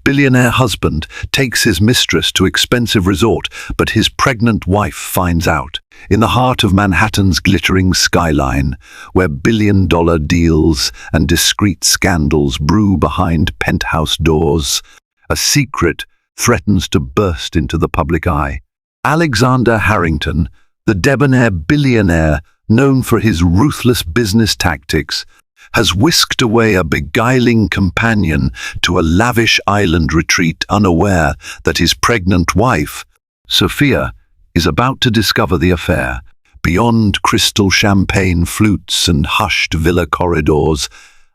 Billionaire husband takes his mistress to expensive resort, but his pregnant wife finds out. In the heart of Manhattan's glittering skyline, where billion-dollar deals and discreet scandals brew behind penthouse doors, a secret threatens to burst into the public eye. Alexander Harrington, the debonair billionaire known for his ruthless business tactics, has whisked away a beguiling companion to a lavish island retreat, unaware that his pregnant wife, Sophia, is about to discover the affair. Beyond crystal champagne flutes and hushed villa corridors,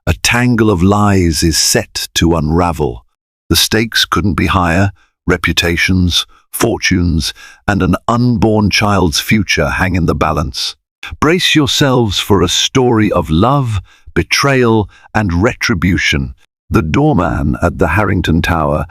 a tangle of lies is set to unravel. The stakes couldn't be higher. Reputations, fortunes, and an unborn child's future hang in the balance. Brace yourselves for a story of love, betrayal, and retribution. The doorman at the Harrington Tower,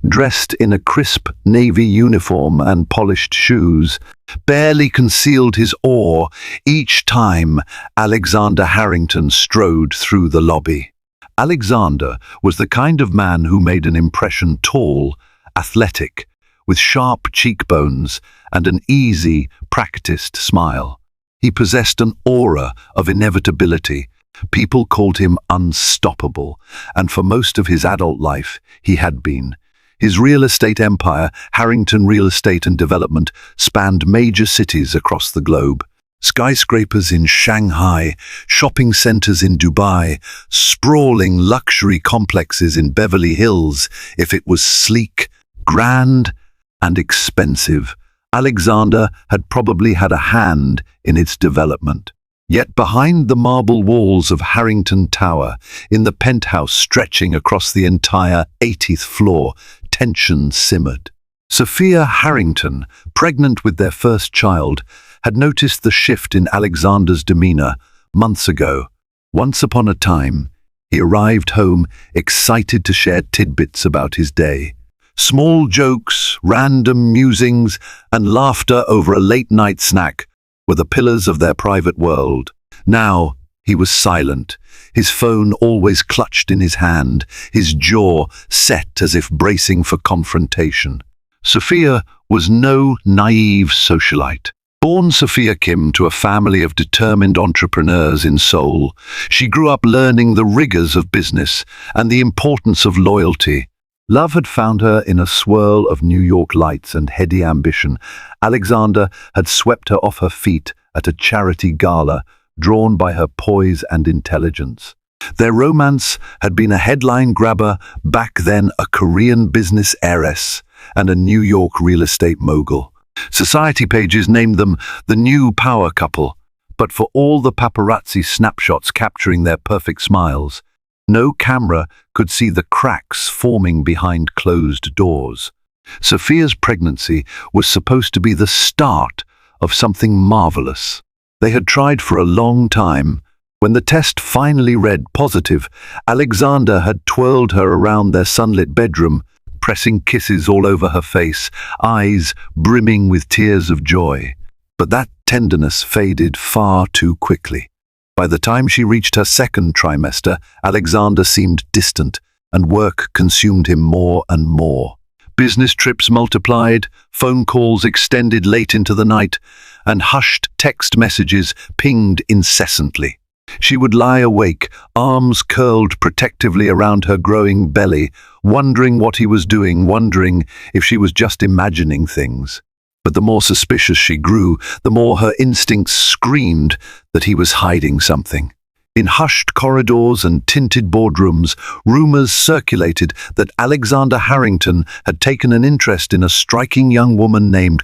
dressed in a crisp navy uniform and polished shoes, barely concealed his awe each time Alexander Harrington strode through the lobby. Alexander was the kind of man who made an impression: tall, athletic, with sharp cheekbones and an easy, practiced smile. He possessed an aura of inevitability. People called him unstoppable, and for most of his adult life, he had been. His real estate empire, Harrington Real Estate and Development, spanned major cities across the globe. Skyscrapers in Shanghai, shopping centers in Dubai, sprawling luxury complexes in Beverly Hills. If it was sleek, grand, and expensive, Alexander had probably had a hand in its development. Yet behind the marble walls of Harrington Tower, in the penthouse stretching across the entire 80th floor, tension simmered. Sophia Harrington, pregnant with their first child, had noticed the shift in Alexander's demeanor months ago. Once upon a time, he arrived home excited to share tidbits about his day. Small jokes, random musings, and laughter over a late-night snack were the pillars of their private world. Now, he was silent, his phone always clutched in his hand, his jaw set as if bracing for confrontation. Sophia was no naive socialite. Born Sophia Kim to a family of determined entrepreneurs in Seoul, she grew up learning the rigors of business and the importance of loyalty. Love had found her in a swirl of New York lights and heady ambition. Alexander had swept her off her feet at a charity gala, drawn by her poise and intelligence. Their romance had been a headline grabber, back then a Korean business heiress and a New York real estate mogul. Society pages named them the new power couple, but for all the paparazzi snapshots capturing their perfect smiles, no camera could see the cracks forming behind closed doors. Sophia's pregnancy was supposed to be the start of something marvelous. They had tried for a long time. When the test finally read positive, Alexander had twirled her around their sunlit bedroom, pressing kisses all over her face, eyes brimming with tears of joy. But that tenderness faded far too quickly. By the time she reached her second trimester, Alexander seemed distant, and work consumed him more and more. Business trips multiplied, phone calls extended late into the night, and hushed text messages pinged incessantly. She would lie awake, arms curled protectively around her growing belly, wondering what he was doing, wondering if she was just imagining things. But the more suspicious she grew, the more her instincts screamed that he was hiding something. In hushed corridors and tinted boardrooms, rumors circulated that Alexander Harrington had taken an interest in a striking young woman named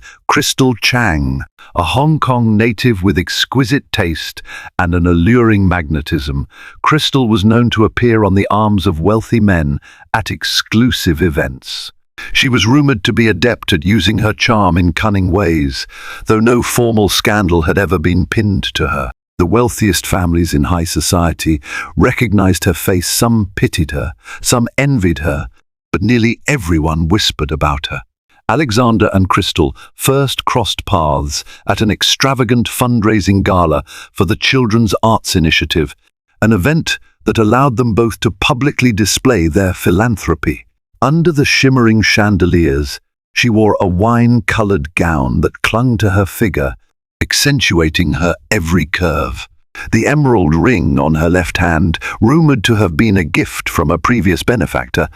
Chang, a Hong Kong native with exquisite taste and an alluring magnetism. Crystal was known to appear on the arms of wealthy men at exclusive events. She was rumored to be adept at using her charm in cunning ways, though no formal scandal had ever been pinned to her. The wealthiest families in high society recognized her face. Some pitied her, some envied her, but nearly everyone whispered about her. Alexander and Crystal first crossed paths at an extravagant fundraising gala for the Children's Arts Initiative, an event that allowed them both to publicly display their philanthropy. Under the shimmering chandeliers, she wore a wine-colored gown that clung to her figure, accentuating her every curve. The emerald ring on her left hand, rumored to have been a gift from a previous benefactor,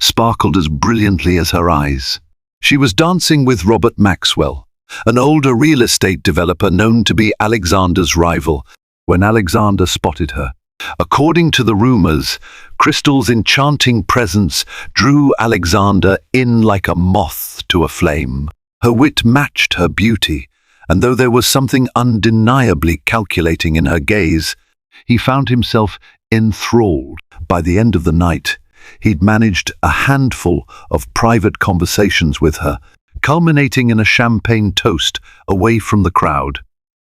sparkled as brilliantly as her eyes. She was dancing with Robert Maxwell, an older real estate developer known to be Alexander's rival, when Alexander spotted her. According to the rumors, Crystal's enchanting presence drew Alexander in like a moth to a flame. Her wit matched her beauty, and though there was something undeniably calculating in her gaze, he found himself enthralled. By the end of the night, he'd managed a handful of private conversations with her, culminating in a champagne toast away from the crowd.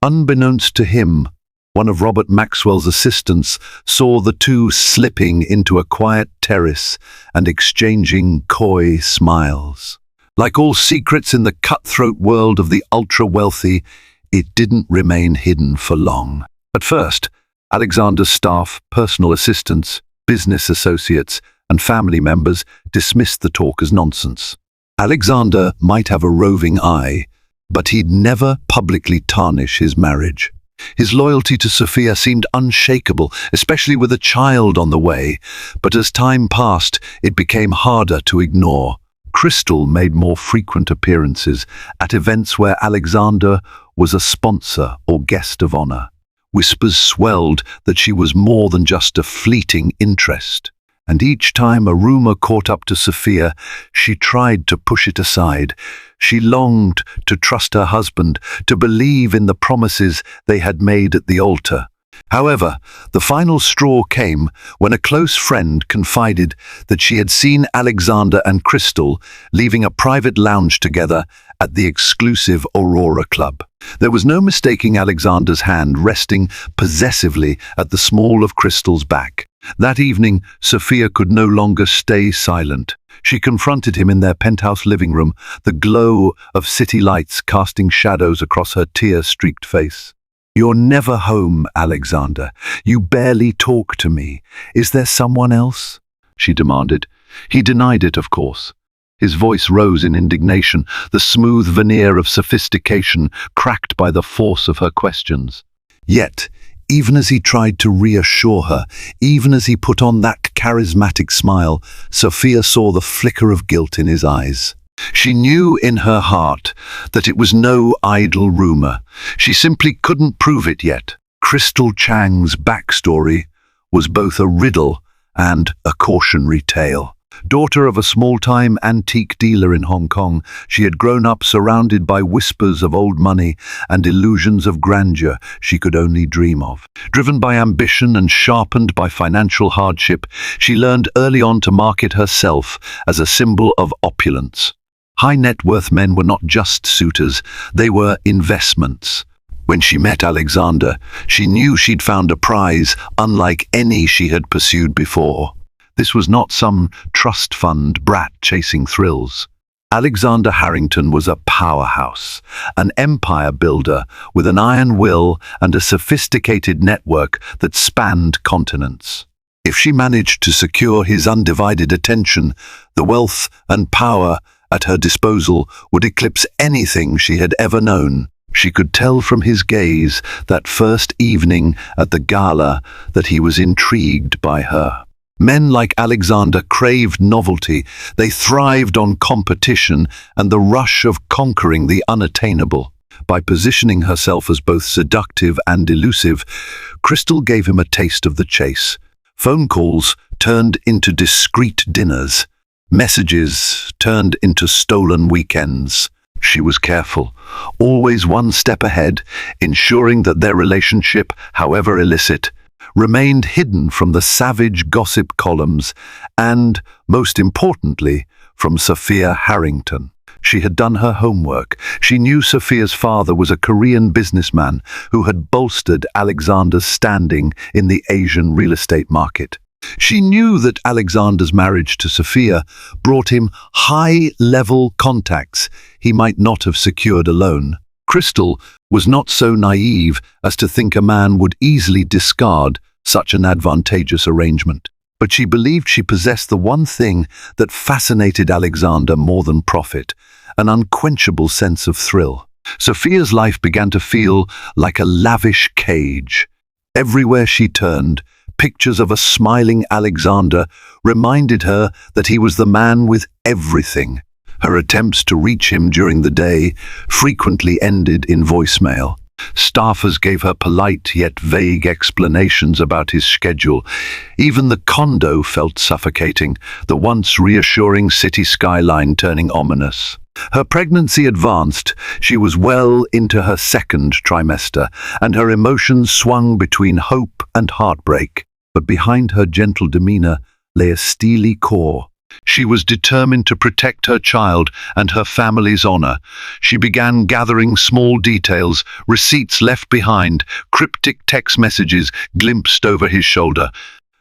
Unbeknownst to him, one of Robert Maxwell's assistants saw the two slipping into a quiet terrace and exchanging coy smiles. Like all secrets in the cutthroat world of the ultra-wealthy, it didn't remain hidden for long. At first, Alexander's staff, personal assistants, business associates, and family members dismissed the talk as nonsense. Alexander might have a roving eye, but he'd never publicly tarnish his marriage. His loyalty to Sophia seemed unshakable, especially with a child on the way, but as time passed, it became harder to ignore. Crystal made more frequent appearances at events where Alexander was a sponsor or guest of honor. Whispers swelled that she was more than just a fleeting interest. And each time a rumor caught up to Sophia, she tried to push it aside. She longed to trust her husband, to believe in the promises they had made at the altar. However, the final straw came when a close friend confided that she had seen Alexander and Crystal leaving a private lounge together at the exclusive Aurora Club. There was no mistaking Alexander's hand resting possessively at the small of Crystal's back. That evening, Sophia could no longer stay silent. She confronted him in their penthouse living room, the glow of city lights casting shadows across her tear-streaked face. "You're never home, Alexander. You barely talk to me. Is there someone else?" she demanded. He denied it, of course. His voice rose in indignation, the smooth veneer of sophistication cracked by the force of her questions. Yet, even as he tried to reassure her, even as he put on that charismatic smile, Sophia saw the flicker of guilt in his eyes. She knew in her heart that it was no idle rumor. She simply couldn't prove it yet. Crystal Chang's backstory was both a riddle and a cautionary tale. Daughter of a small-time antique dealer in Hong Kong, she had grown up surrounded by whispers of old money and illusions of grandeur she could only dream of. Driven by ambition and sharpened by financial hardship, she learned early on to market herself as a symbol of opulence. High-net-worth men were not just suitors, they were investments. When she met Alexander, she knew she'd found a prize unlike any she had pursued before. This was not some trust fund brat chasing thrills. Alexander Harrington was a powerhouse, an empire builder with an iron will and a sophisticated network that spanned continents. If she managed to secure his undivided attention, the wealth and power at her disposal would eclipse anything she had ever known. She could tell from his gaze that first evening at the gala that he was intrigued by her. Men like Alexander craved novelty. They thrived on competition and the rush of conquering the unattainable. By positioning herself as both seductive and elusive, Crystal gave him a taste of the chase. Phone calls turned into discreet dinners. Messages turned into stolen weekends. She was careful, always one step ahead, ensuring that their relationship, however illicit, remained hidden from the savage gossip columns and, most importantly, from Sophia Harrington. She had done her homework. She knew Sophia's father was a Korean businessman who had bolstered Alexander's standing in the Asian real estate market. She knew that Alexander's marriage to Sophia brought him high-level contacts he might not have secured alone. Crystal was not so naive as to think a man would easily discard such an advantageous arrangement. But she believed she possessed the one thing that fascinated Alexander more than profit, an unquenchable sense of thrill. Sophia's life began to feel like a lavish cage. Everywhere she turned, pictures of a smiling Alexander reminded her that he was the man with everything. Her attempts to reach him during the day frequently ended in voicemail. Staffers gave her polite yet vague explanations about his schedule. Even the condo felt suffocating, the once reassuring city skyline turning ominous. Her pregnancy advanced. She was well into her second trimester, and her emotions swung between hope and heartbreak. But behind her gentle demeanor lay a steely core. She was determined to protect her child and her family's honor. She began gathering small details, receipts left behind, cryptic text messages glimpsed over his shoulder.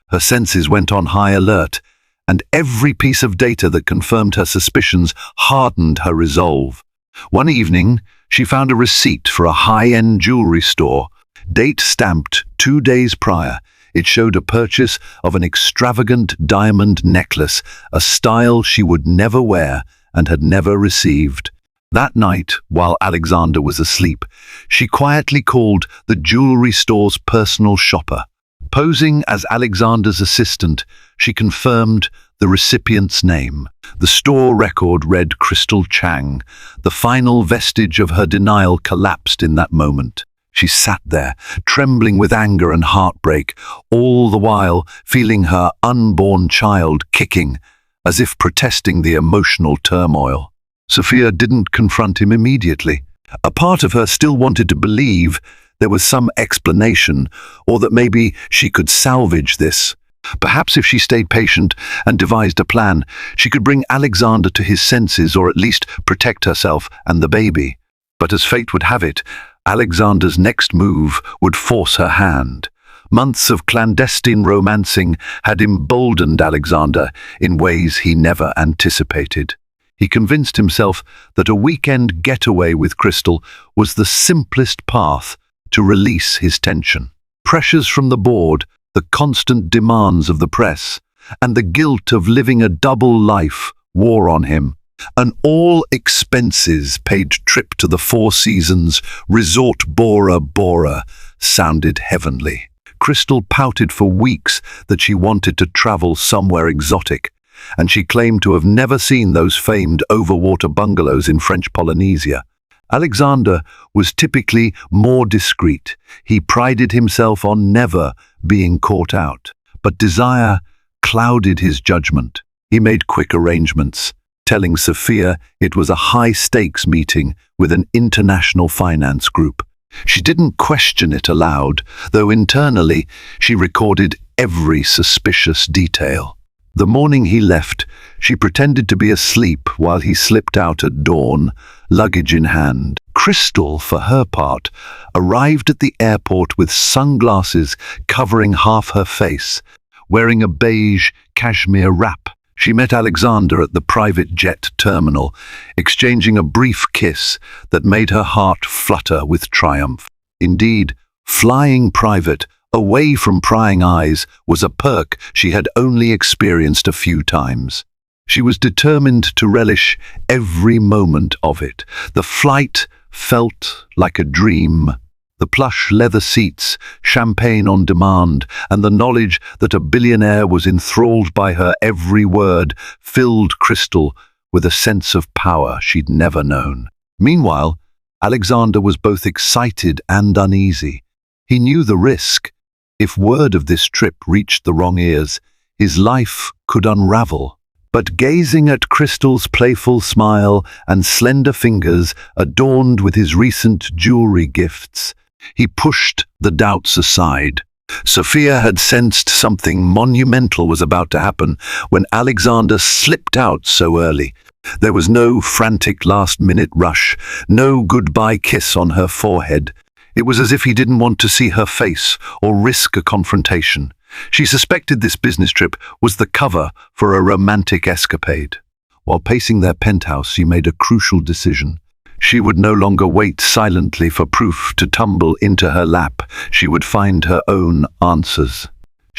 Her senses went on high alert, and every piece of data that confirmed her suspicions hardened her resolve. One evening, she found a receipt for a high-end jewelry store, date stamped 2 days prior. It showed a purchase of an extravagant diamond necklace, a style she would never wear and had never received. That night, while Alexander was asleep, she quietly called the jewelry store's personal shopper. Posing as Alexander's assistant, she confirmed the recipient's name. The store record read Crystal Chang. The final vestige of her denial collapsed in that moment. She sat there, trembling with anger and heartbreak, all the while feeling her unborn child kicking, as if protesting the emotional turmoil. Sophia didn't confront him immediately. A part of her still wanted to believe there was some explanation, or that maybe she could salvage this. Perhaps if she stayed patient and devised a plan, she could bring Alexander to his senses, or at least protect herself and the baby. But as fate would have it, Alexander's next move would force her hand. Months of clandestine romancing had emboldened Alexander in ways he never anticipated. He convinced himself that a weekend getaway with Crystal was the simplest path to release his tension. Pressures from the board, the constant demands of the press, and the guilt of living a double life wore on him. An all-expenses-paid trip to the Four Seasons resort Bora sounded heavenly. Crystal pouted for weeks that she wanted to travel somewhere exotic, and she claimed to have never seen those famed overwater bungalows in French Polynesia. Alexander was typically more discreet. He prided himself on never being caught out. But desire clouded his judgment. He made quick arrangements, telling Sophia it was a high-stakes meeting with an international finance group. She didn't question it aloud, though internally she recorded every suspicious detail. The morning he left, she pretended to be asleep while he slipped out at dawn, luggage in hand. Crystal, for her part, arrived at the airport with sunglasses covering half her face, wearing a beige cashmere wrap. She met Alexander at the private jet terminal, exchanging a brief kiss that made her heart flutter with triumph. Indeed, flying private, away from prying eyes, was a perk she had only experienced a few times. She was determined to relish every moment of it. The flight felt like a dream. The plush leather seats, champagne on demand, and the knowledge that a billionaire was enthralled by her every word filled Crystal with a sense of power she'd never known. Meanwhile, Alexander was both excited and uneasy. He knew the risk. If word of this trip reached the wrong ears, his life could unravel. But gazing at Crystal's playful smile and slender fingers adorned with his recent jewelry gifts, he pushed the doubts aside. Sophia had sensed something monumental was about to happen when Alexander slipped out so early. There was no frantic last-minute rush, no goodbye kiss on her forehead. It was as if he didn't want to see her face or risk a confrontation. She suspected this business trip was the cover for a romantic escapade. While pacing their penthouse, she made a crucial decision. She would no longer wait silently for proof to tumble into her lap. She would find her own answers.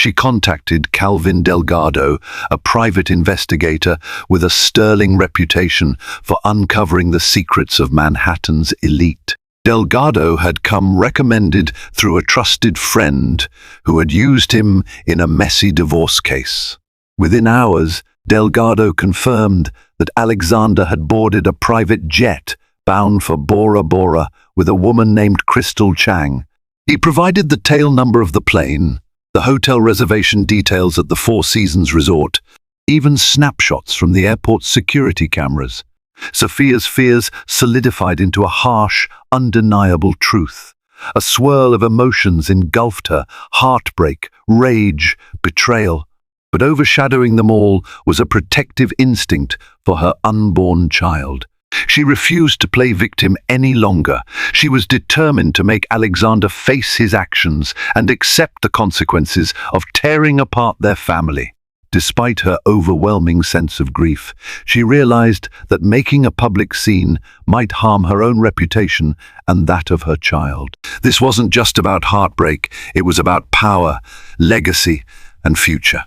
She contacted Calvin Delgado, a private investigator with a sterling reputation for uncovering the secrets of Manhattan's elite. Delgado had come recommended through a trusted friend who had used him in a messy divorce case. Within hours, Delgado confirmed that Alexander had boarded a private jet bound for Bora with a woman named Crystal Chang. He provided the tail number of the plane, the hotel reservation details at the Four Seasons Resort, even snapshots from the airport's security cameras. Sophia's fears solidified into a harsh, undeniable truth. A swirl of emotions engulfed her: heartbreak, rage, betrayal. But overshadowing them all was a protective instinct for her unborn child. She refused to play victim any longer. She was determined to make Alexander face his actions and accept the consequences of tearing apart their family. Despite her overwhelming sense of grief, she realized that making a public scene might harm her own reputation and that of her child. This wasn't just about heartbreak, it was about power, legacy, and future.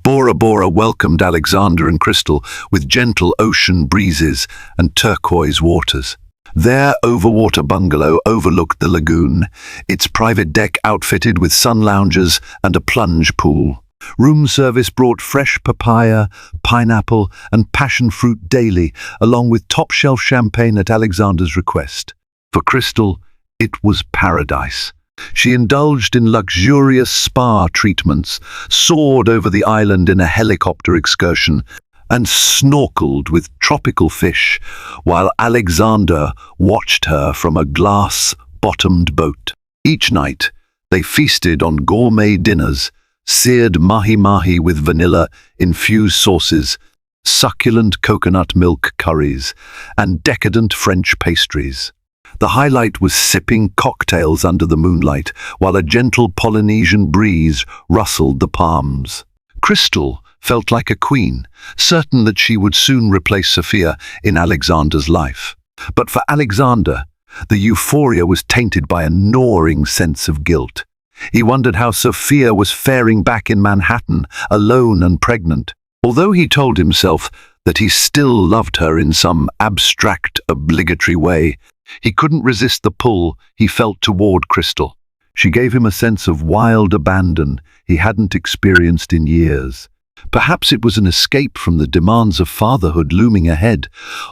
Bora welcomed Alexander and Crystal with gentle ocean breezes and turquoise waters. Their overwater bungalow overlooked the lagoon, its private deck outfitted with sun loungers and a plunge pool. Room service brought fresh papaya, pineapple, and passion fruit daily, along with top-shelf champagne at Alexander's request. For Crystal, it was paradise. She indulged in luxurious spa treatments, soared over the island in a helicopter excursion, and snorkeled with tropical fish, while Alexander watched her from a glass-bottomed boat. Each night, they feasted on gourmet dinners, seared mahi-mahi with vanilla-infused sauces, succulent coconut milk curries, and decadent French pastries. The highlight was sipping cocktails under the moonlight, while a gentle Polynesian breeze rustled the palms. Crystal felt like a queen, certain that she would soon replace Sophia in Alexander's life. But for Alexander, the euphoria was tainted by a gnawing sense of guilt. He wondered how Sophia was faring back in Manhattan, alone and pregnant. Although he told himself that he still loved her in some abstract, obligatory way, he couldn't resist the pull he felt toward Crystal. She gave him a sense of wild abandon he hadn't experienced in years. Perhaps it was an escape from the demands of fatherhood looming ahead,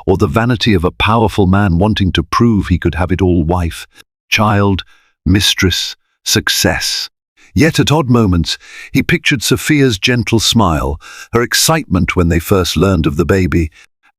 or the vanity of a powerful man wanting to prove he could have it all: wife, child, mistress, success. Yet at odd moments, he pictured Sophia's gentle smile, her excitement when they first learned of the baby,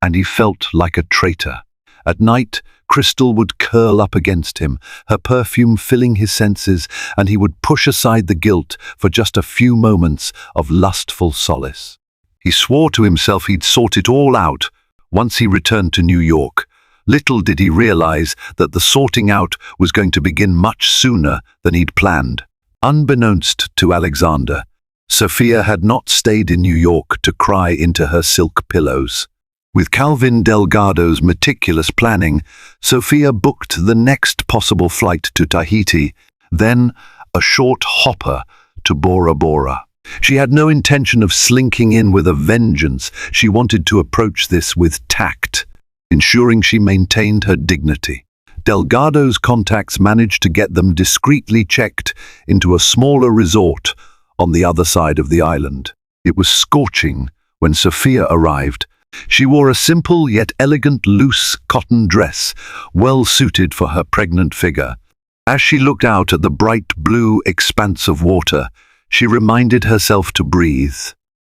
and he felt like a traitor. At night, Crystal would curl up against him, her perfume filling his senses, and he would push aside the guilt for just a few moments of lustful solace. He swore to himself he'd sort it all out once he returned to New York. Little did he realize that the sorting out was going to begin much sooner than he'd planned. Unbeknownst to Alexander, Sophia had not stayed in New York to cry into her silk pillows. With Calvin Delgado's meticulous planning, Sophia booked the next possible flight to Tahiti, then a short hopper to Bora. She had no intention of slinking in with a vengeance. She wanted to approach this with tact, ensuring she maintained her dignity. Delgado's contacts managed to get them discreetly checked into a smaller resort on the other side of the island. It was scorching when Sophia arrived. She wore a simple yet elegant loose cotton dress, well suited for her pregnant figure. As she looked out at the bright blue expanse of water, she reminded herself to breathe.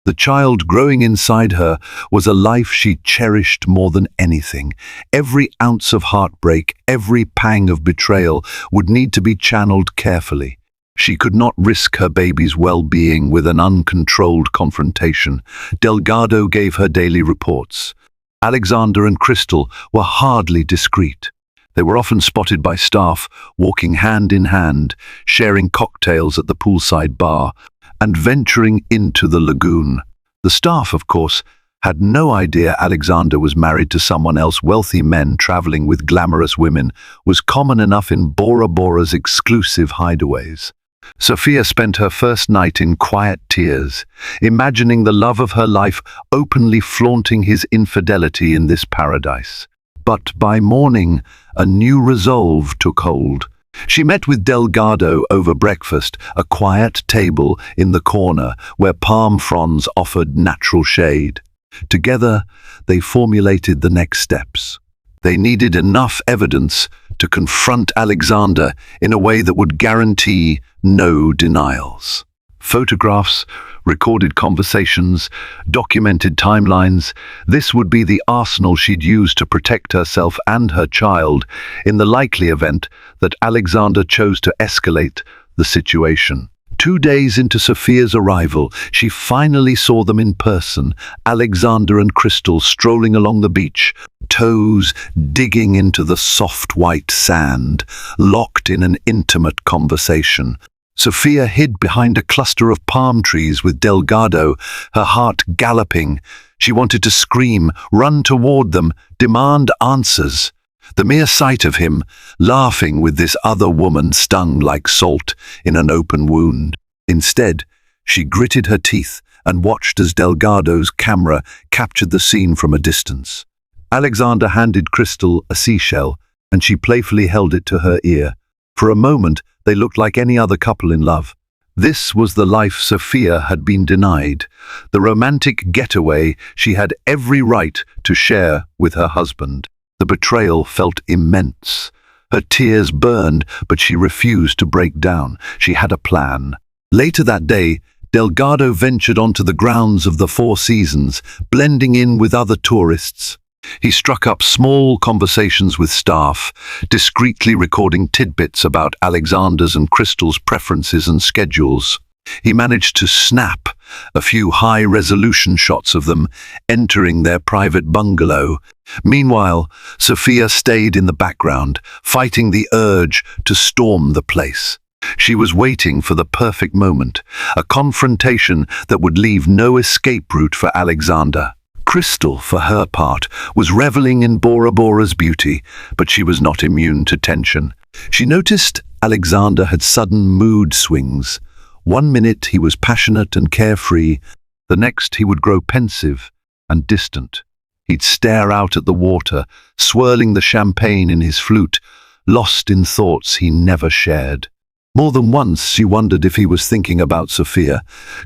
The child growing inside her was a life she cherished more than anything. Every ounce of heartbreak, every pang of betrayal would need to be channeled carefully. She could not risk her baby's well-being with an uncontrolled confrontation. Delgado gave her daily reports. Alexander and Crystal were hardly discreet. They were often spotted by staff, walking hand in hand, sharing cocktails at the poolside bar, and venturing into the lagoon. The staff, of course, had no idea Alexander was married to someone else. Wealthy men traveling with glamorous women was common enough in Bora's exclusive hideaways. Sophia spent her first night in quiet tears, imagining the love of her life openly flaunting his infidelity in this paradise. But by morning, a new resolve took hold. She met with Delgado over breakfast, a quiet table in the corner where palm fronds offered natural shade. Together, they formulated the next steps. They needed enough evidence to confront Alexander in a way that would guarantee no denials. Photographs, recorded conversations, documented timelines, this would be the arsenal she'd use to protect herself and her child in the likely event that Alexander chose to escalate the situation. 2 days into Sophia's arrival, she finally saw them in person, Alexander and Crystal strolling along the beach, toes digging into the soft white sand, locked in an intimate conversation. Sophia hid behind a cluster of palm trees with Delgado, her heart galloping. She wanted to scream, run toward them, demand answers. The mere sight of him, laughing with this other woman, stung like salt in an open wound. Instead, she gritted her teeth and watched as Delgado's camera captured the scene from a distance. Alexander handed Crystal a seashell, and she playfully held it to her ear. For a moment, they looked like any other couple in love. This was the life Sophia had been denied, the romantic getaway she had every right to share with her husband. The betrayal felt immense. Her tears burned, but she refused to break down. She had a plan. Later that day, Delgado ventured onto the grounds of the Four Seasons, blending in with other tourists. He struck up small conversations with staff, discreetly recording tidbits about Alexander's and Crystal's preferences and schedules. He managed to snap a few high-resolution shots of them entering their private bungalow. Meanwhile, Sophia stayed in the background, fighting the urge to storm the place. She was waiting for the perfect moment, a confrontation that would leave no escape route for Alexander. Crystal, for her part, was reveling in Bora's beauty, but she was not immune to tension. She noticed Alexander had sudden mood swings. 1 minute he was passionate and carefree, the next he would grow pensive and distant. He'd stare out at the water, swirling the champagne in his flute, lost in thoughts he never shared. More than once she wondered if he was thinking about Sophia.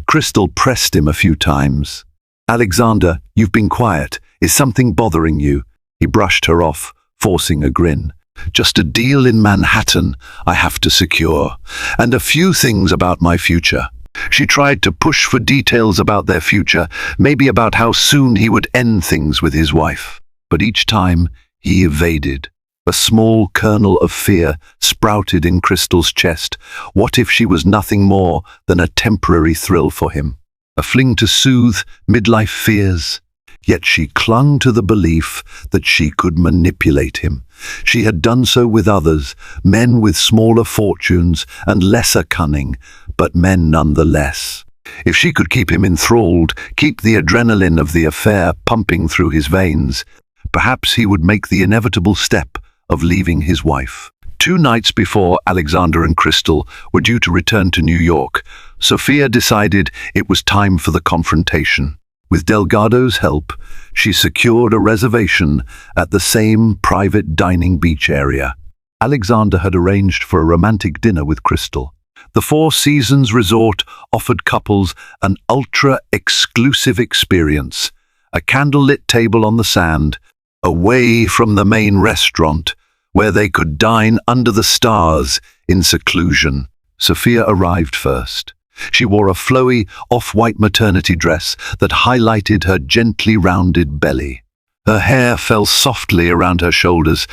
Crystal pressed him a few times. "Alexander, you've been quiet. Is something bothering you?" He brushed her off, forcing a grin. "Just a deal in Manhattan I have to secure, and a few things about my future." She tried to push for details about their future, maybe about how soon he would end things with his wife. But each time he evaded. A small kernel of fear sprouted in Crystal's chest. What if she was nothing more than a temporary thrill for him? A fling to soothe midlife fears? Yet she clung to the belief that she could manipulate him. She had done so with others, men with smaller fortunes and lesser cunning, but men nonetheless. If she could keep him enthralled, keep the adrenaline of the affair pumping through his veins, perhaps he would make the inevitable step of leaving his wife. 2 nights before Alexander and Crystal were due to return to New York, Sophia decided it was time for the confrontation. With Delgado's help, she secured a reservation at the same private dining beach area. Alexander had arranged for a romantic dinner with Crystal. The Four Seasons Resort offered couples an ultra-exclusive experience, a candlelit table on the sand, away from the main restaurant, where they could dine under the stars in seclusion. Sophia arrived first. She wore a flowy, off-white maternity dress that highlighted her gently rounded belly. Her hair fell softly around her shoulders,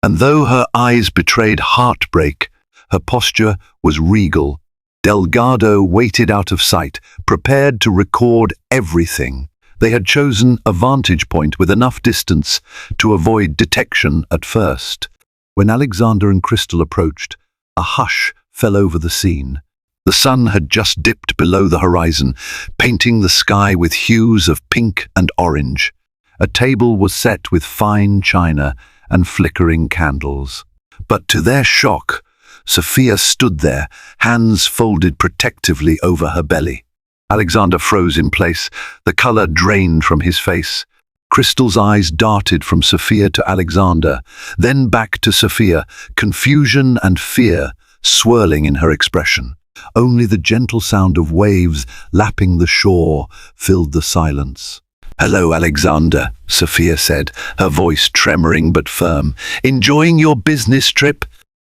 and though her eyes betrayed heartbreak, her posture was regal. Delgado waited out of sight, prepared to record everything. They had chosen a vantage point with enough distance to avoid detection at first. When Alexander and Crystal approached, a hush fell over the scene. The sun had just dipped below the horizon, painting the sky with hues of pink and orange. A table was set with fine china and flickering candles. But to their shock, Sophia stood there, hands folded protectively over her belly. Alexander froze in place, the color drained from his face. Crystal's eyes darted from Sophia to Alexander, then back to Sophia, confusion and fear swirling in her expression. Only the gentle sound of waves lapping the shore filled the silence. "Hello, Alexander," Sophia said, her voice tremoring but firm. "Enjoying your business trip?"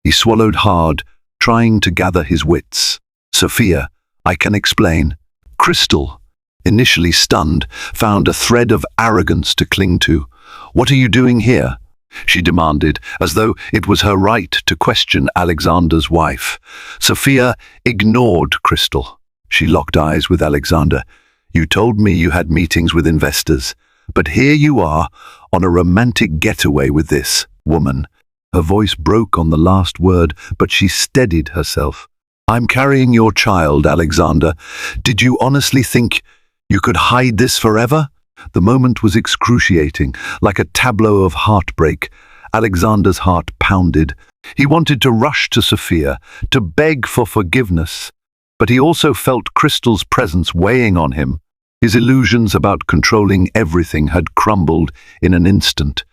He swallowed hard, trying to gather his wits. "Sophia, I can explain." Crystal, initially stunned, found a thread of arrogance to cling to. "What are you doing here?" she demanded, as though it was her right to question Alexander's wife. Sophia ignored Crystal. She locked eyes with Alexander. "You told me you had meetings with investors, but here you are, on a romantic getaway with this woman." Her voice broke on the last word, but she steadied herself. "I'm carrying your child, Alexander. Did you honestly think you could hide this forever?" The moment was excruciating, like a tableau of heartbreak. Alexander's heart pounded. He wanted to rush to Sophia, to beg for forgiveness, but he also felt Crystal's presence weighing on him. His illusions about controlling everything had crumbled in an instant.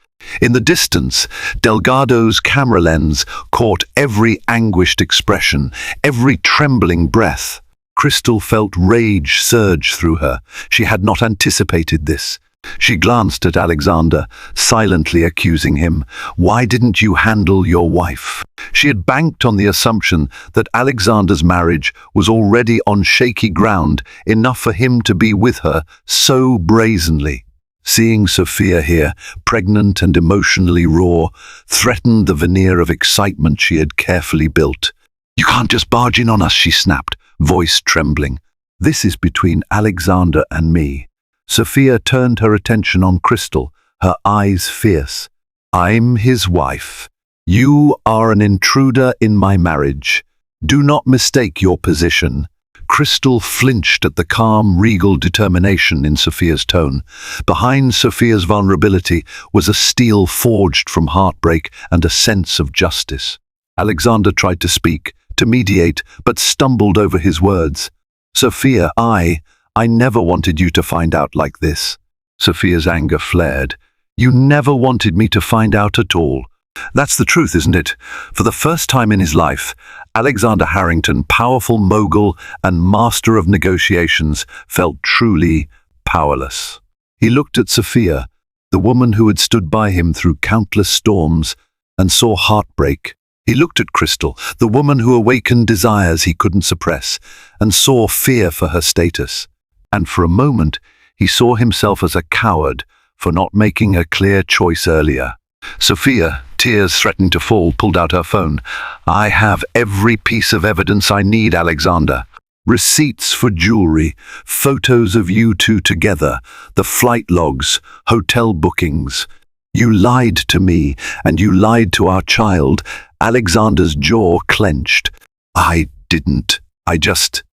In the distance, Delgado's camera lens caught every anguished expression, every trembling breath. Crystal felt rage surge through her. She had not anticipated this. She glanced at Alexander, silently accusing him. "Why didn't you handle your wife?" She had banked on the assumption that Alexander's marriage was already on shaky ground, enough for him to be with her so brazenly. Seeing Sophia here, pregnant and emotionally raw, threatened the veneer of excitement she had carefully built. "You can't just barge in on us," she snapped, voice trembling. "This is between Alexander and me." Sophia turned her attention on Crystal, her eyes fierce. "I'm his wife. You are an intruder in my marriage. Do not mistake your position." Crystal flinched at the calm, regal determination in Sophia's tone. Behind Sophia's vulnerability was a steel forged from heartbreak and a sense of justice. Alexander tried to speak, to mediate, but stumbled over his words. "Sophia, I never wanted you to find out like this." Sophia's anger flared. "You never wanted me to find out at all." That's the truth, isn't it? For the first time in his life, Alexander Harrington, powerful mogul and master of negotiations, felt truly powerless. He looked at Sophia, the woman who had stood by him through countless storms, and saw heartbreak. He looked at Crystal, the woman who awakened desires he couldn't suppress, and saw fear for her status. And for a moment, he saw himself as a coward for not making a clear choice earlier. Sophia, tears threatening to fall, pulled out her phone. "I have every piece of evidence I need, Alexander. Receipts for jewelry, photos of you two together, the flight logs, hotel bookings. You lied to me, and you lied to our child." Alexander's jaw clenched. "I didn't.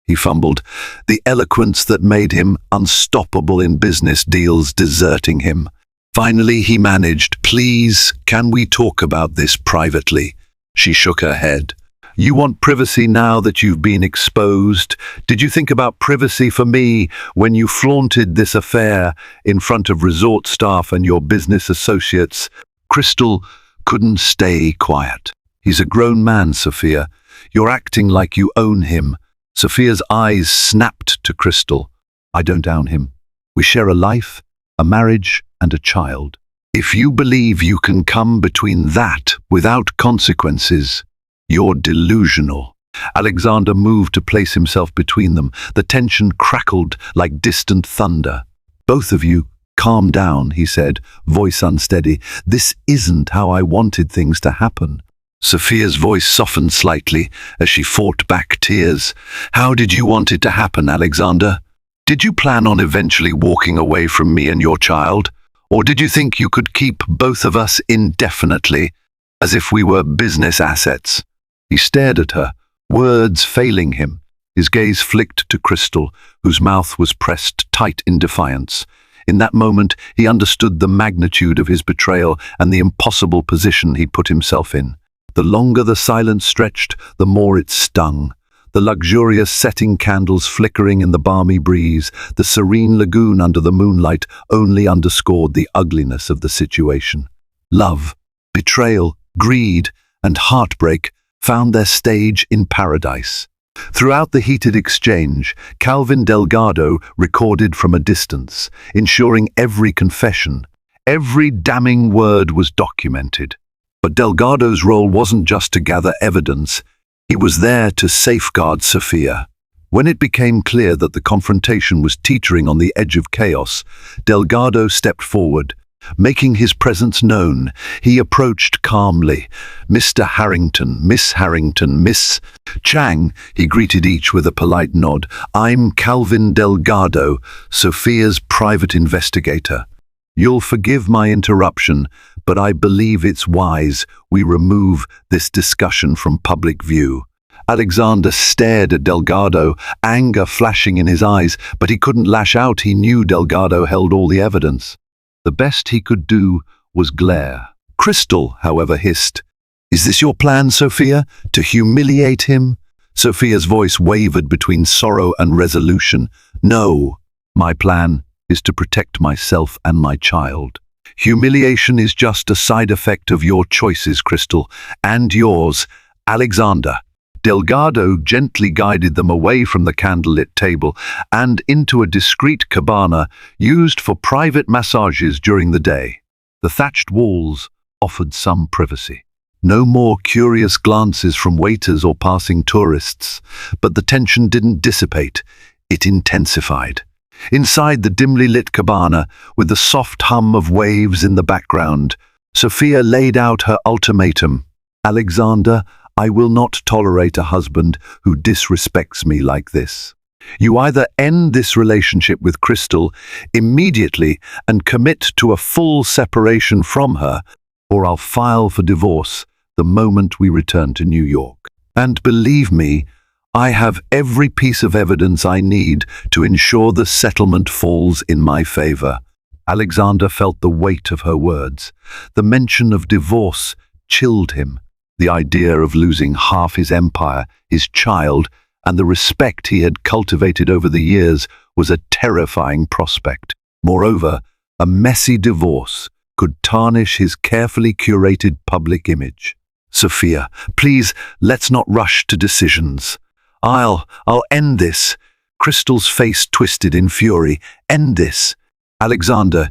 He fumbled, the eloquence that made him unstoppable in business deals deserting him. Finally, he managed, "Please, can we talk about this privately?" She shook her head. "You want privacy now that you've been exposed? Did you think about privacy for me when you flaunted this affair in front of resort staff and your business associates?" Crystal couldn't stay quiet. "He's a grown man, Sophia. You're acting like you own him." Sophia's eyes snapped to Crystal. "I don't own him. We share a life, a marriage, and a child. If you believe you can come between that without consequences, you're delusional." Alexander moved to place himself between them. The tension crackled like distant thunder. "Both of you, calm down," he said, voice unsteady. "This isn't how I wanted things to happen." Sophia's voice softened slightly as she fought back tears. "How did you want it to happen, Alexander? Did you plan on eventually walking away from me and your child? Or did you think you could keep both of us indefinitely, as if we were business assets?" He stared at her, words failing him. His gaze flicked to Crystal, whose mouth was pressed tight in defiance. In that moment, he understood the magnitude of his betrayal and the impossible position he'd put himself in. The longer the silence stretched, the more it stung. The luxurious setting candles flickering in the balmy breeze, the serene lagoon under the moonlight only underscored the ugliness of the situation. Love, betrayal, greed, and heartbreak found their stage in paradise. Throughout the heated exchange, Calvin Delgado recorded from a distance, ensuring every confession, every damning word was documented. But Delgado's role wasn't just to gather evidence, he was there to safeguard Sophia. When it became clear that the confrontation was teetering on the edge of chaos, Delgado stepped forward. Making his presence known, he approached calmly. "Mr. Harrington, Miss Harrington, Miss Chang," he greeted each with a polite nod. "I'm Calvin Delgado, Sophia's private investigator. You'll forgive my interruption, but I believe it's wise we remove this discussion from public view." Alexander stared at Delgado, anger flashing in his eyes, but he couldn't lash out. He knew Delgado held all the evidence. The best he could do was glare. Crystal, however, hissed, "Is this your plan, Sophia? To humiliate him?" Sophia's voice wavered between sorrow and resolution. "No, my plan is to protect myself and my child. Humiliation is just a side effect of your choices, Crystal, and yours, Alexander." Delgado gently guided them away from the candlelit table and into a discreet cabana used for private massages during the day. The thatched walls offered some privacy. No more curious glances from waiters or passing tourists, but the tension didn't dissipate, it intensified. Inside the dimly lit cabana, with the soft hum of waves in the background, Sophia laid out her ultimatum. "Alexander, I will not tolerate a husband who disrespects me like this. You either end this relationship with Crystal immediately and commit to a full separation from her, or I'll file for divorce the moment we return to New York. And believe me, I have every piece of evidence I need to ensure the settlement falls in my favor." Alexander felt the weight of her words. The mention of divorce chilled him. The idea of losing half his empire, his child, and the respect he had cultivated over the years was a terrifying prospect. Moreover, a messy divorce could tarnish his carefully curated public image. "Sophia, please, let's not rush to decisions. I'll end this." Crystal's face twisted in fury. "End this. Alexander,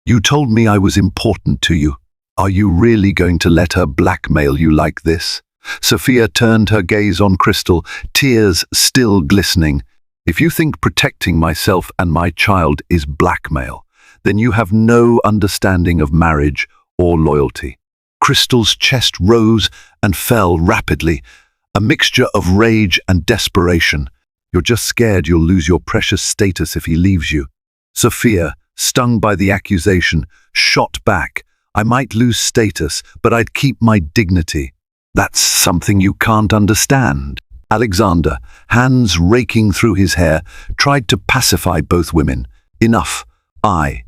you told me I was important to you. Are you really going to let her blackmail you like this?" Sophia turned her gaze on Crystal, tears still glistening. "If you think protecting myself and my child is blackmail, then you have no understanding of marriage or loyalty." Crystal's chest rose and fell rapidly, a mixture of rage and desperation. "You're just scared you'll lose your precious status if he leaves you." Sophia, stung by the accusation, shot back. "I might lose status, but I'd keep my dignity." "That's something you can't understand." Alexander, hands raking through his hair, tried to pacify both women. "Enough. I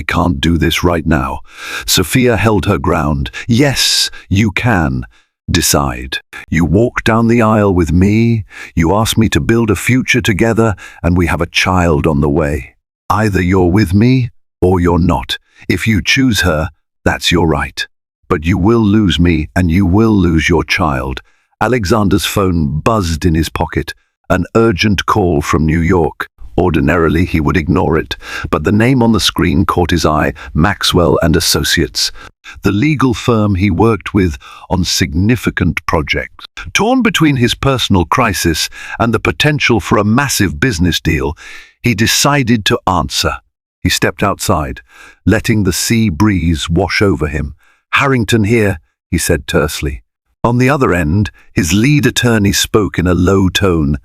can't do this right now." Sophia held her ground. "Yes, you can. Decide. You walk down the aisle with me, you ask me to build a future together, and we have a child on the way. Either you're with me, or you're not. If you choose her, that's your right. But you will lose me, and you will lose your child." Alexander's phone buzzed in his pocket, an urgent call from New York. Ordinarily, he would ignore it, but the name on the screen caught his eye: Maxwell and Associates, the legal firm he worked with on significant projects. Torn between his personal crisis and the potential for a massive business deal, he decided to answer. He stepped outside, letting the sea breeze wash over him. "Harrington here," he said tersely. On the other end, his lead attorney spoke in a low tone.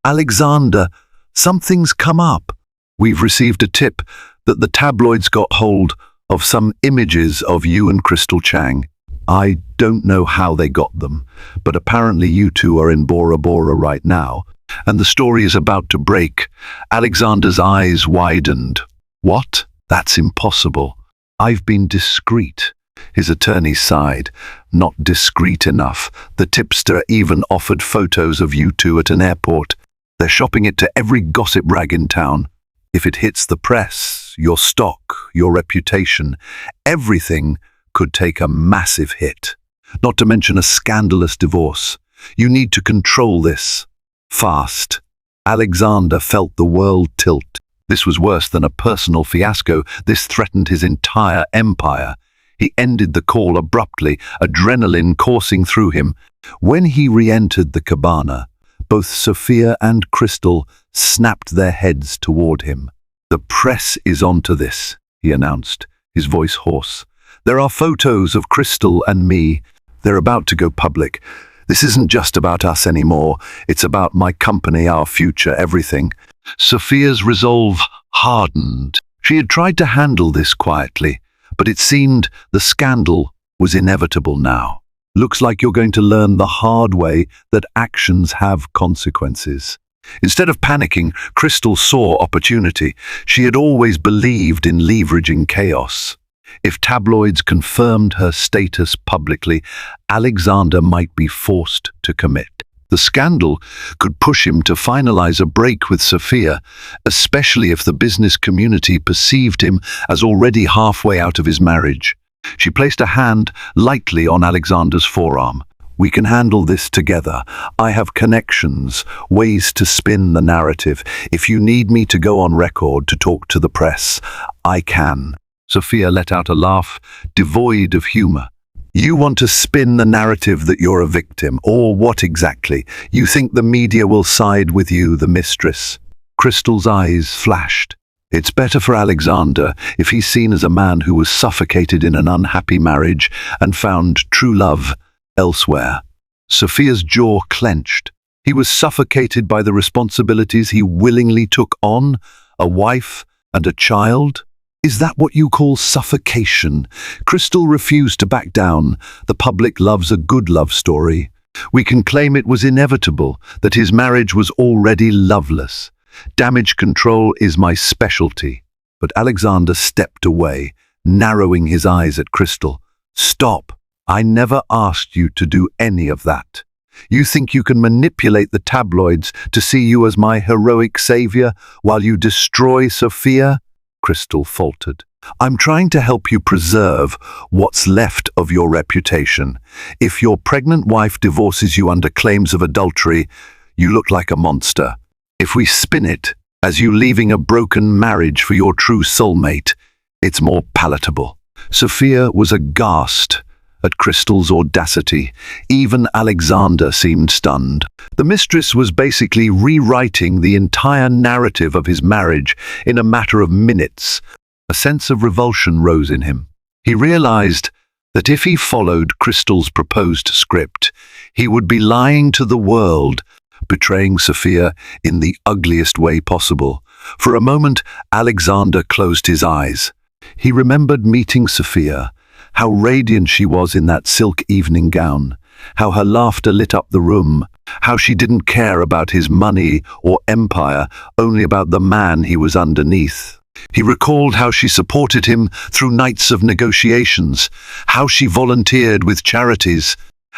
"Alexander, something's come up. We've received a tip that the tabloids got hold of some images of you and Crystal Chang. I don't know how they got them, but apparently you two are in Bora right now, and the story is about to break." Alexander's eyes widened. "What? That's impossible. I've been discreet." His attorney sighed. Not discreet enough. The tipster even offered photos of you two at an airport. They're shopping it to every gossip rag in town. If it hits the press, your stock, your reputation, everything could take a massive hit. Not to mention a scandalous divorce. You need to control this. Fast. Alexander felt the world tilt. This was worse than a personal fiasco. This threatened his entire empire. He ended the call abruptly, adrenaline coursing through him. When he re-entered the cabana, both Sophia and Crystal snapped their heads toward him. "The press is onto this," he announced, his voice hoarse. "There are photos of Crystal and me. They're about to go public. This isn't just about us anymore. It's about my company, our future, everything." Sophia's resolve hardened. She had tried to handle this quietly, but it seemed the scandal was inevitable now. "Looks like you're going to learn the hard way that actions have consequences." Instead of panicking, Crystal saw opportunity. She had always believed in leveraging chaos. If tabloids confirmed her status publicly, Alexander might be forced to commit. The scandal could push him to finalize a break with Sophia, especially if the business community perceived him as already halfway out of his marriage. She placed a hand lightly on Alexander's forearm. "We can handle this together. I have connections, ways to spin the narrative. If you need me to go on record to talk to the press, I can." Sophia let out a laugh, devoid of humor. "You want to spin the narrative that you're a victim, or what exactly? You think the media will side with you, the mistress?" Crystal's eyes flashed. It's better for Alexander if he's seen as a man who was suffocated in an unhappy marriage and found true love elsewhere. Sophia's jaw clenched. He was suffocated by the responsibilities he willingly took on, a wife and a child. "Is that what you call suffocation?" Crystal refused to back down. "The public loves a good love story. We can claim it was inevitable, that his marriage was already loveless. Damage control is my specialty." But Alexander stepped away, narrowing his eyes at Crystal. "Stop. I never asked you to do any of that. You think you can manipulate the tabloids to see you as my heroic savior while you destroy Sophia?" Crystal faltered. "I'm trying to help you preserve what's left of your reputation. If your pregnant wife divorces you under claims of adultery, you look like a monster. If we spin it as you leaving a broken marriage for your true soulmate, it's more palatable." Sophia was aghast at Crystal's audacity. Even Alexander seemed stunned. The mistress was basically rewriting the entire narrative of his marriage in a matter of minutes. A sense of revulsion rose in him. He realized that if he followed Crystal's proposed script, he would be lying to the world, betraying Sophia in the ugliest way possible. For a moment, Alexander closed his eyes. He remembered meeting Sophia, how radiant she was in that silk evening gown, how her laughter lit up the room, how she didn't care about his money or empire, only about the man he was underneath. He recalled how she supported him through nights of negotiations, how she volunteered with charities,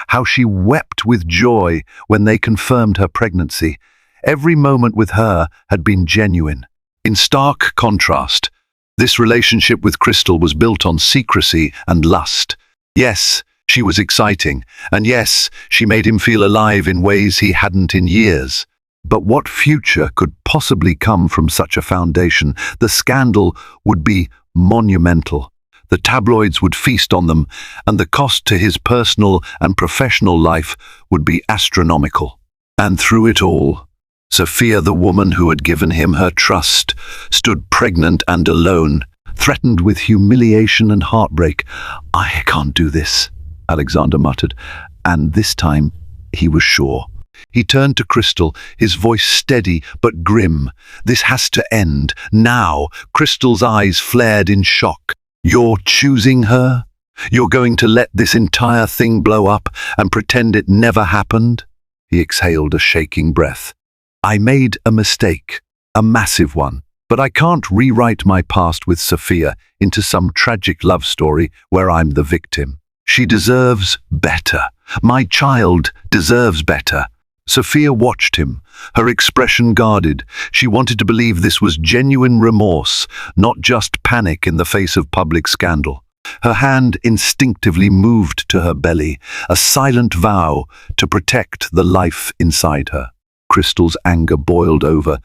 how she wept with joy when they confirmed her pregnancy. Every moment with her had been genuine. In stark contrast, this relationship with Crystal was built on secrecy and lust. Yes, she was exciting, and yes, she made him feel alive in ways he hadn't in years. But what future could possibly come from such a foundation? The scandal would be monumental. The tabloids would feast on them, and the cost to his personal and professional life would be astronomical. And through it all, Sophia, the woman who had given him her trust, stood pregnant and alone, threatened with humiliation and heartbreak. "I can't do this," Alexander muttered, and this time he was sure. He turned to Crystal, his voice steady but grim. "This has to end, now." Crystal's eyes flared in shock. "You're choosing her? You're going to let this entire thing blow up and pretend it never happened?" He exhaled a shaking breath. "I made a mistake, a massive one. But I can't rewrite my past with Sophia into some tragic love story where I'm the victim. She deserves better. My child deserves better. Sophia watched him, her expression guarded. She wanted to believe this was genuine remorse, not just panic in the face of public scandal. Her hand instinctively moved to her belly, a silent vow to protect the life inside her. Crystal's anger boiled over.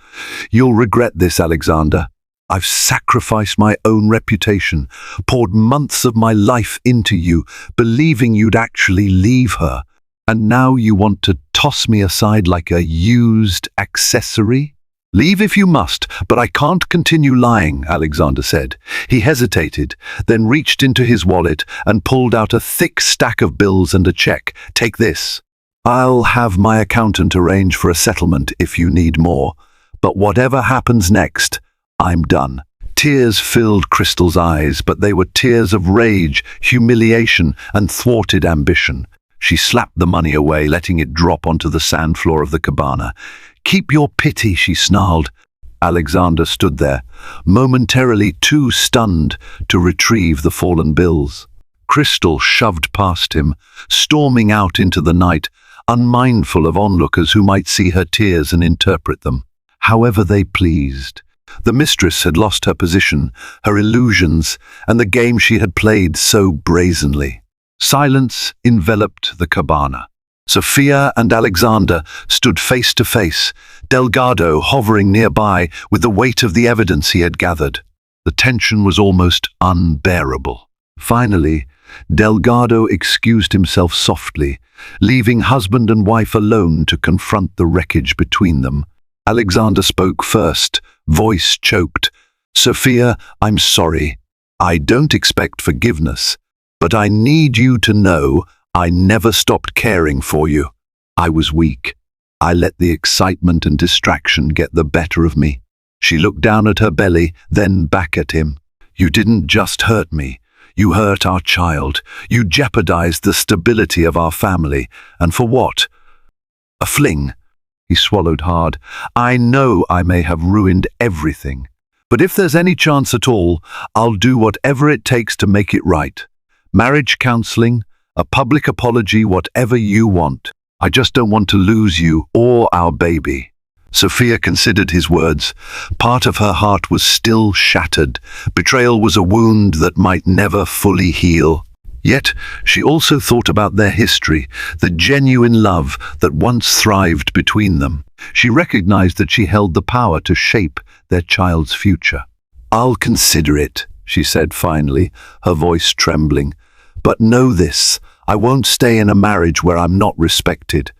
"You'll regret this, Alexander. I've sacrificed my own reputation, poured months of my life into you, believing you'd actually leave her. And now you want to toss me aside like a used accessory? Leave if you must, but I can't continue lying," Alexander said. He hesitated, then reached into his wallet and pulled out a thick stack of bills and a check. "Take this. I'll have my accountant arrange for a settlement if you need more. But whatever happens next, I'm done." Tears filled Crystal's eyes, but they were tears of rage, humiliation, and thwarted ambition. She slapped the money away, letting it drop onto the sand floor of the cabana. "Keep your pity," she snarled. Alexander stood there, momentarily too stunned to retrieve the fallen bills. Crystal shoved past him, storming out into the night, unmindful of onlookers who might see her tears and interpret them however they pleased. The mistress had lost her position, her illusions, and the game she had played so brazenly. Silence enveloped the cabana. Sophia and Alexander stood face to face, Delgado hovering nearby with the weight of the evidence he had gathered. The tension was almost unbearable. Finally, Delgado excused himself softly, leaving husband and wife alone to confront the wreckage between them. Alexander spoke first, voice choked. "Sophia, I'm sorry. I don't expect forgiveness, but I need you to know I never stopped caring for you. I was weak. I let the excitement and distraction get the better of me." She looked down at her belly, then back at him. "You didn't just hurt me. You hurt our child. You jeopardized the stability of our family. And for what? A fling." He swallowed hard. "I know I may have ruined everything, but if there's any chance at all, I'll do whatever it takes to make it right. Marriage counseling, a public apology, whatever you want. I just don't want to lose you or our baby." Sophia considered his words. Part of her heart was still shattered. Betrayal was a wound that might never fully heal. Yet she also thought about their history, the genuine love that once thrived between them. She recognized that she held the power to shape their child's future. "I'll consider it," she said finally, her voice trembling. "But know this, I won't stay in a marriage where I'm not respected.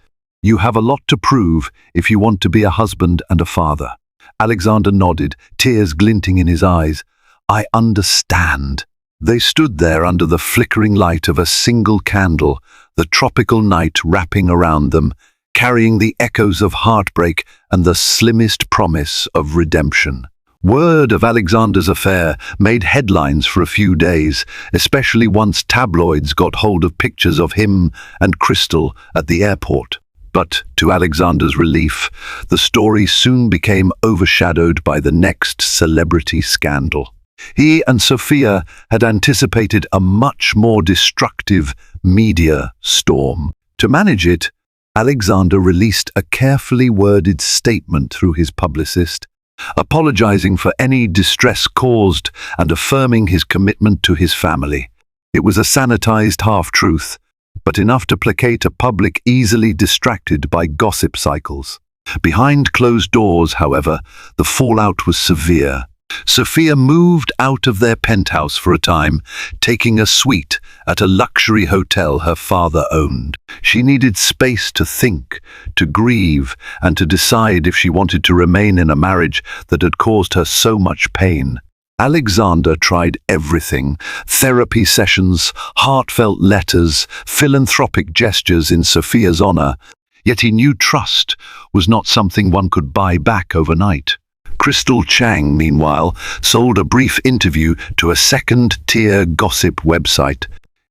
You have a lot to prove if you want to be a husband and a father." Alexander nodded, tears glinting in his eyes. "I understand." They stood there under the flickering light of a single candle, the tropical night wrapping around them, carrying the echoes of heartbreak and the slimmest promise of redemption. Word of Alexander's affair made headlines for a few days, especially once tabloids got hold of pictures of him and Crystal at the airport. But to Alexander's relief, the story soon became overshadowed by the next celebrity scandal. He and Sophia had anticipated a much more destructive media storm. To manage it, Alexander released a carefully worded statement through his publicist, apologizing for any distress caused and affirming his commitment to his family. It was a sanitized half-truth, but enough to placate a public easily distracted by gossip cycles. Behind closed doors, however, the fallout was severe. Sophia moved out of their penthouse for a time, taking a suite at a luxury hotel her father owned. She needed space to think, to grieve, and to decide if she wanted to remain in a marriage that had caused her so much pain. Alexander tried everything: therapy sessions, heartfelt letters, philanthropic gestures in Sophia's honor, yet he knew trust was not something one could buy back overnight. Chang, meanwhile, sold a brief interview to a second-tier gossip website,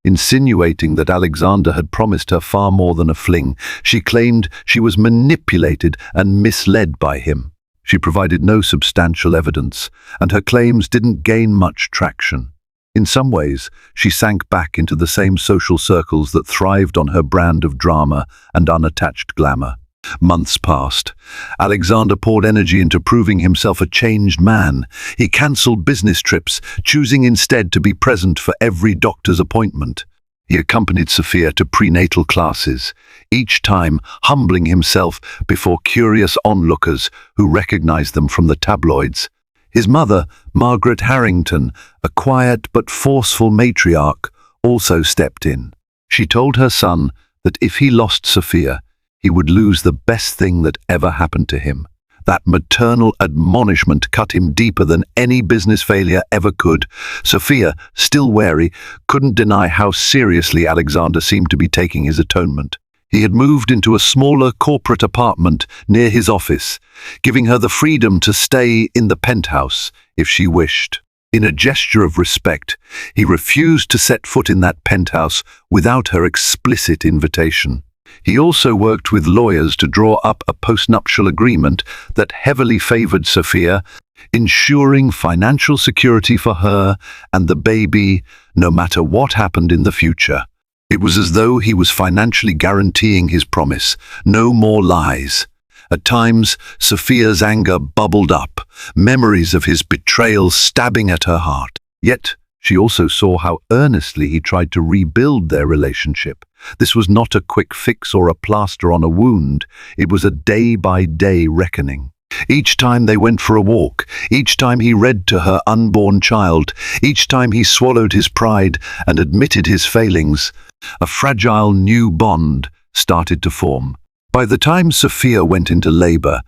insinuating that Alexander had promised her far more than a fling. She claimed she was manipulated and misled by him. She provided no substantial evidence, and her claims didn't gain much traction. In some ways, she sank back into the same social circles that thrived on her brand of drama and unattached glamour. Months passed. Alexander poured energy into proving himself a changed man. He cancelled business trips, choosing instead to be present for every doctor's appointment. He accompanied Sophia to prenatal classes, each time humbling himself before curious onlookers who recognized them from the tabloids. His mother, Margaret Harrington, a quiet but forceful matriarch, also stepped in. She told her son that if he lost Sophia, he would lose the best thing that ever happened to him. That maternal admonishment cut him deeper than any business failure ever could. Sophia, still wary, couldn't deny how seriously Alexander seemed to be taking his atonement. He had moved into a smaller corporate apartment near his office, giving her the freedom to stay in the penthouse if she wished. In a gesture of respect, he refused to set foot in that penthouse without her explicit invitation. He also worked with lawyers to draw up a postnuptial agreement that heavily favored Sophia, ensuring financial security for her and the baby, no matter what happened in the future. It was as though he was financially guaranteeing his promise, no more lies. At times, Sophia's anger bubbled up, memories of his betrayal stabbing at her heart. Yet, she also saw how earnestly he tried to rebuild their relationship. This was not a quick fix or a plaster on a wound. It was a day-by-day reckoning. Each time they went for a walk, each time he read to her unborn child, each time he swallowed his pride and admitted his failings, a fragile new bond started to form. By the time Sophia went into labor,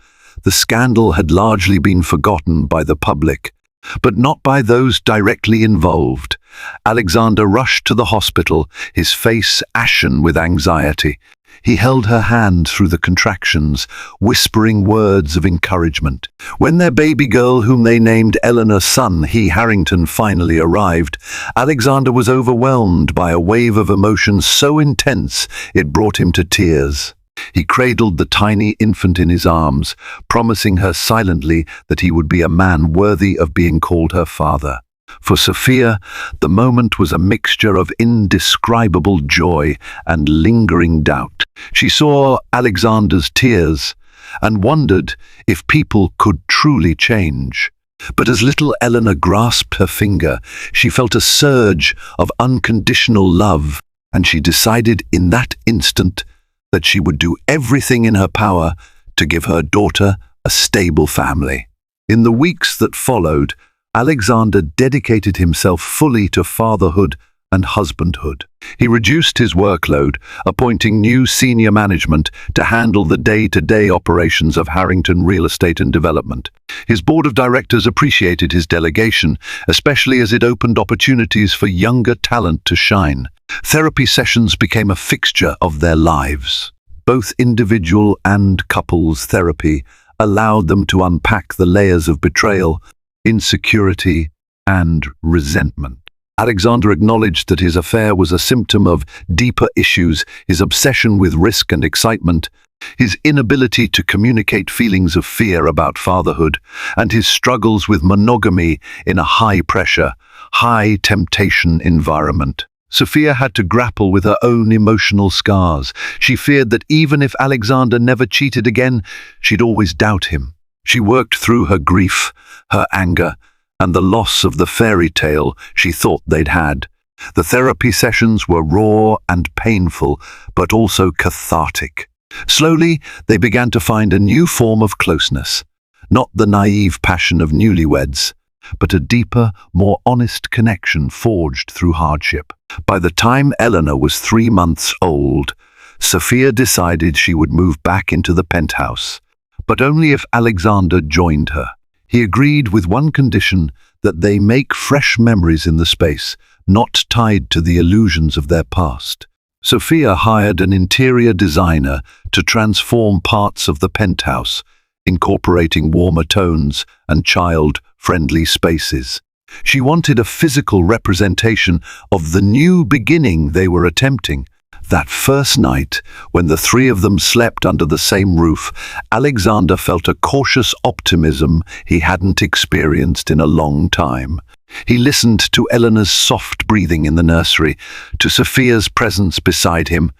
the scandal had largely been forgotten by the public, but not by those directly involved. Alexander rushed to the hospital, his face ashen with anxiety. He held her hand through the contractions, whispering words of encouragement. When their baby girl, whom they named Eleanor's son, Harrington, finally arrived, Alexander was overwhelmed by a wave of emotion so intense it brought him to tears. He cradled the tiny infant in his arms, promising her silently that he would be a man worthy of being called her father. For Sophia, the moment was a mixture of indescribable joy and lingering doubt. She saw Alexander's tears and wondered if people could truly change. But as little Eleanor grasped her finger, she felt a surge of unconditional love, and she decided in that instant that she would do everything in her power to give her daughter a stable family. In the weeks that followed, Alexander dedicated himself fully to fatherhood and husbandhood. He reduced his workload, appointing new senior management to handle the day-to-day operations of Harrington Real Estate and Development. His board of directors appreciated his delegation, especially as it opened opportunities for younger talent to shine. Therapy sessions became a fixture of their lives. Both individual and couples therapy allowed them to unpack the layers of betrayal, insecurity, and resentment. Alexander acknowledged that his affair was a symptom of deeper issues: his obsession with risk and excitement, his inability to communicate feelings of fear about fatherhood, and his struggles with monogamy in a high-pressure, high-temptation environment. Sophia had to grapple with her own emotional scars. She feared that even if Alexander never cheated again, she'd always doubt him. She worked through her grief, her anger, and the loss of the fairy tale she thought they'd had. The therapy sessions were raw and painful, but also cathartic. Slowly, they began to find a new form of closeness, not the naive passion of newlyweds, but a deeper, more honest connection forged through hardship. By the time Eleanor was 3 months old, Sophia decided she would move back into the penthouse, but only if Alexander joined her. He agreed with one condition: that they make fresh memories in the space, not tied to the illusions of their past. Sophia hired an interior designer to transform parts of the penthouse, incorporating warmer tones and child-friendly spaces. She wanted a physical representation of the new beginning they were attempting. That first night, when the three of them slept under the same roof, Alexander felt a cautious optimism he hadn't experienced in a long time. He listened to Eleanor's soft breathing in the nursery, to Sophia's presence beside him,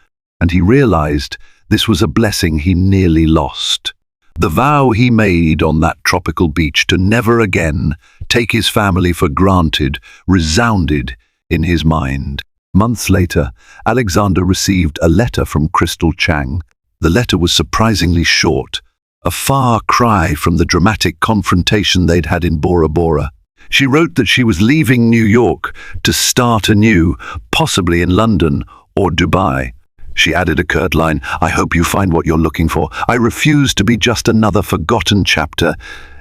and he realized this was a blessing he nearly lost. The vow he made on that tropical beach to never again take his family for granted resounded in his mind. Months later, Alexander received a letter from Crystal Chang. The letter was surprisingly short, a far cry from the dramatic confrontation they'd had in Bora. She wrote that she was leaving New York to start anew, possibly in London or Dubai. She added a curt line, "I hope you find what you're looking for. I refuse to be just another forgotten chapter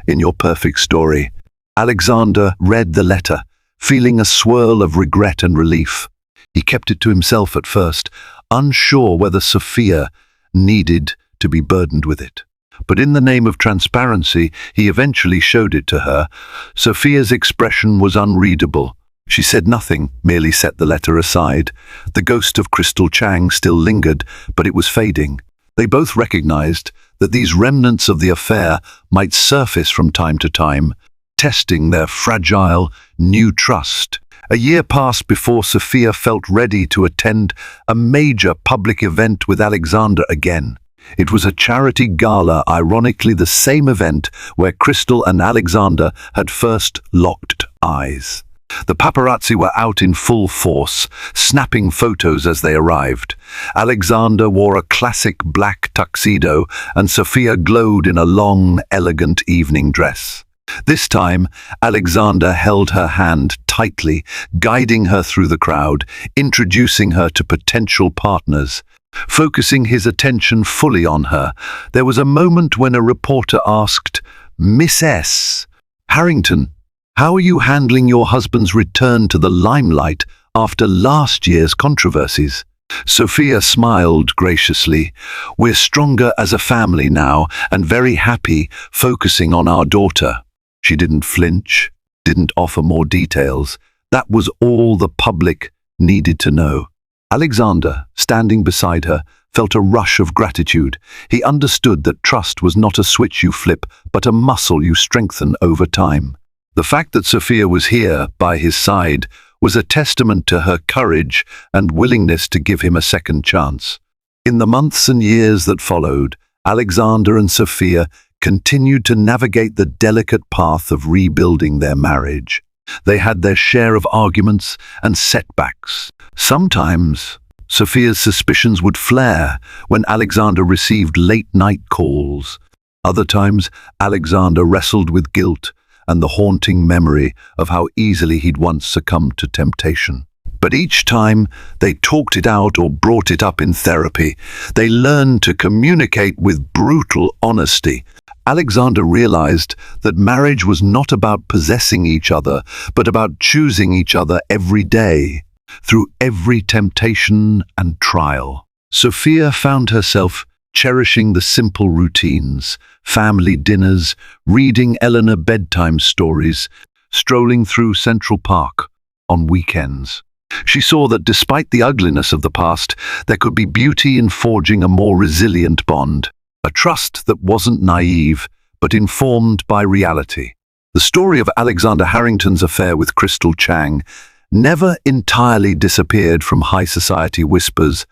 in your perfect story." Alexander read the letter, feeling a swirl of regret and relief. He kept it to himself at first, unsure whether Sophia needed to be burdened with it. But in the name of transparency, he eventually showed it to her. Sophia's expression was unreadable. She said nothing, merely set the letter aside. The ghost of Crystal Chang still lingered, but it was fading. They both recognized that these remnants of the affair might surface from time to time, testing their fragile, new trust. A year passed before Sophia felt ready to attend a major public event with Alexander again. It was a charity gala, ironically the same event where Crystal and Alexander had first locked eyes. The paparazzi were out in full force, snapping photos as they arrived. Alexander wore a classic black tuxedo, and Sophia glowed in a long, elegant evening dress. This time, Alexander held her hand tightly, guiding her through the crowd, introducing her to potential partners. Focusing his attention fully on her, there was a moment when a reporter asked, "Miss S. Harrington, how are you handling your husband's return to the limelight after last year's controversies?" Sophia smiled graciously. "We're stronger as a family now and very happy focusing on our daughter." She didn't flinch, didn't offer more details. That was all the public needed to know. Alexander, standing beside her, felt a rush of gratitude. He understood that trust was not a switch you flip, but a muscle you strengthen over time. The fact that Sophia was here, by his side, was a testament to her courage and willingness to give him a second chance. In the months and years that followed, Alexander and Sophia continued to navigate the delicate path of rebuilding their marriage. They had their share of arguments and setbacks. Sometimes, Sophia's suspicions would flare when Alexander received late-night calls. Other times, Alexander wrestled with guilt and the haunting memory of how easily he'd once succumbed to temptation. But each time they talked it out or brought it up in therapy, they learned to communicate with brutal honesty. Alexander realized that marriage was not about possessing each other, but about choosing each other every day, through every temptation and trial. Sophia found herself cherishing the simple routines, family dinners, reading Eleanor bedtime stories, strolling through Central Park on weekends. She saw that despite the ugliness of the past, there could be beauty in forging a more resilient bond. A trust that wasn't naive, but informed by reality. The story of Alexander Harrington's affair with Crystal Chang never entirely disappeared from high society whispers,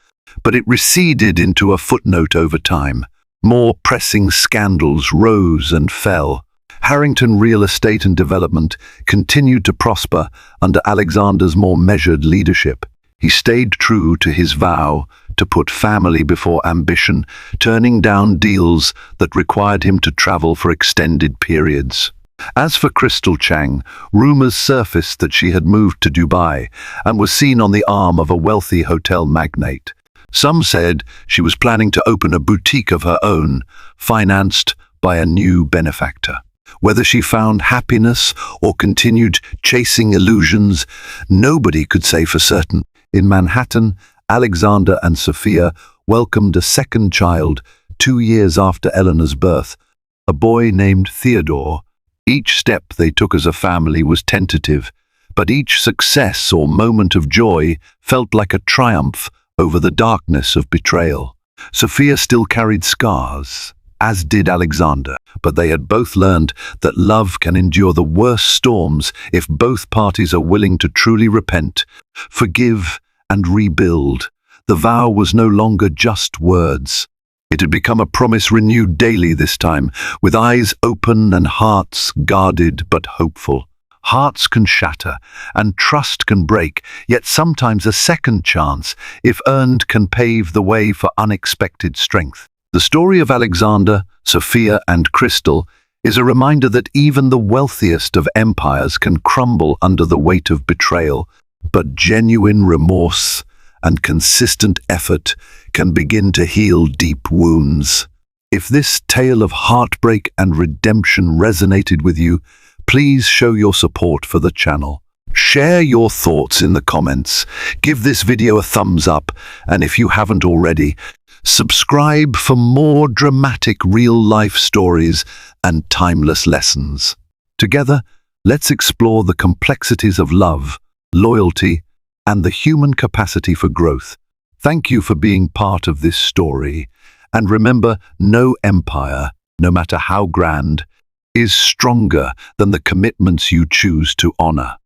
but it receded into a footnote over time. More pressing scandals rose and fell. Harrington Real Estate and Development continued to prosper under Alexander's more measured leadership. He stayed true to his vow to put family before ambition, turning down deals that required him to travel for extended periods. As for Crystal Chang, rumors surfaced that she had moved to Dubai and was seen on the arm of a wealthy hotel magnate. Some said she was planning to open a boutique of her own, financed by a new benefactor. Whether she found happiness or continued chasing illusions, nobody could say for certain. In Manhattan, Alexander and Sophia welcomed a second child 2 years after Eleanor's birth, a boy named Theodore. Each step they took as a family was tentative, but each success or moment of joy felt like a triumph over the darkness of betrayal. Sophia still carried scars, as did Alexander, but they had both learned that love can endure the worst storms if both parties are willing to truly repent, forgive, and rebuild. The vow was no longer just words. It had become a promise renewed daily this time, with eyes open and hearts guarded but hopeful. Hearts can shatter, and trust can break, yet sometimes a second chance, if earned, can pave the way for unexpected strength. The story of Alexander, Sophia, and Crystal is a reminder that even the wealthiest of empires can crumble under the weight of betrayal, but genuine remorse and consistent effort can begin to heal deep wounds. If this tale of heartbreak and redemption resonated with you, please show your support for the channel. Share your thoughts in the comments, give this video a thumbs up, and if you haven't already, subscribe for more dramatic real-life stories and timeless lessons. Together, let's explore the complexities of love, loyalty, and the human capacity for growth. Thank you for being part of this story. And remember, no empire, no matter how grand, is stronger than the commitments you choose to honor.